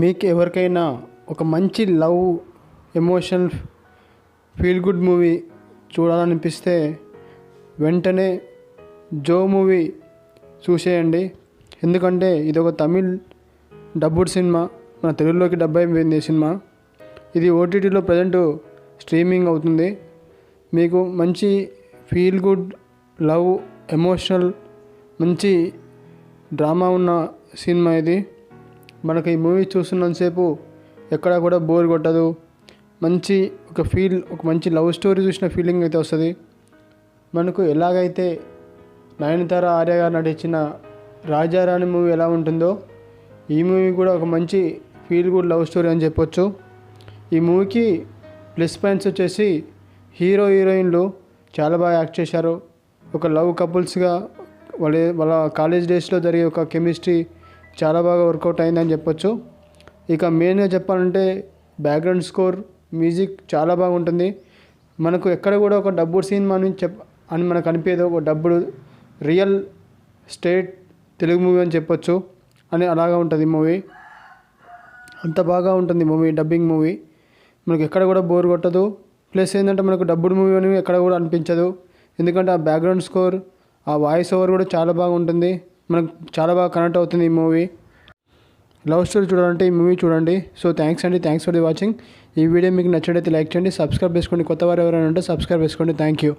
మీకు ఎవరికైనా ఒక మంచి love emotional feel good movie చూడాలనిపిస్తే వెంటనే జో మూవీ చూసేయండి. ఎందుకంటే ఇది ఒక తమిళ్ డబ్బుడ్ సినిమా, మన తెలుగులోకి డబ్ అయిపోయింది సినిమా. ఇది ఓటీటీలో ప్రజెంట్ స్ట్రీమింగ్ అవుతుంది. మీకు మంచి ఫీల్ గుడ్ లవ్ ఎమోషనల్ మంచి డ్రామా ఉన్న సినిమా ఇది. మనకి ఈ మూవీ చూస్తున్నంతసేపు ఎక్కడ కూడా బోర్ కొట్టదు. మంచి ఒక మంచి లవ్ స్టోరీ చూసిన ఫీలింగ్ అయితే వస్తుంది. మనకు ఎలాగైతే నయనతార ఆర్య గారు నటించిన రాజారాణి మూవీ ఎలా ఉంటుందో ఈ మూవీ కూడా ఒక మంచి ఫీల్ గుడ్ లవ్ స్టోరీ అని చెప్పొచ్చు. ఈ మూవీకి ప్లస్ పాయింట్స్ వచ్చేసి హీరో హీరోయిన్లు చాలా బాగా యాక్ట్ చేశారు. ఒక లవ్ కపుల్స్గా వాళ్ళ కాలేజ్ డేస్లో జరిగే ఒక కెమిస్ట్రీ చాలా బాగా వర్కౌట్ అయిందని చెప్పొచ్చు. ఇక మెయిన్గా చెప్పాలంటే బ్యాక్గ్రౌండ్ స్కోర్, మ్యూజిక్ చాలా బాగుంటుంది. మనకు ఎక్కడ కూడా ఒక డబ్బుడు సినిమా అని మనకు అనిపించదు. ఒక డబ్బుడు రియల్ స్టేట్ తెలుగు మూవీ అని చెప్పొచ్చు అని అలాగా ఉంటుంది మూవీ. అంత బాగా ఉంటుంది మూవీ, డబ్బింగ్ మూవీ. మనకు ఎక్కడ కూడా బోర్ కొట్టదు. ప్లస్ ఏంటంటే మనకు డబ్బుడు మూవీ అని ఎక్కడ కూడా అనిపించదు. ఎందుకంటే ఆ బ్యాక్గ్రౌండ్ స్కోర్, ఆ వాయిస్ ఓవర్ కూడా చాలా బాగుంటుంది. మనకు చాలా బాగా కనెక్ట్ అవుతుంది ఈ మూవీ. లవ్ స్టోరీ చూడాలంటే ఈ మూవీ చూడండి. So thanks for the watching. ఈ వీడియో మీకు నచ్చినట్లయితే లైక్ చేయండి, సబ్స్క్రైబ్ చేసుకోండి. కొత్త వారు ఎవరైనా ఉంటే సబ్స్క్రైబ్ చేసుకోండి. Thank you.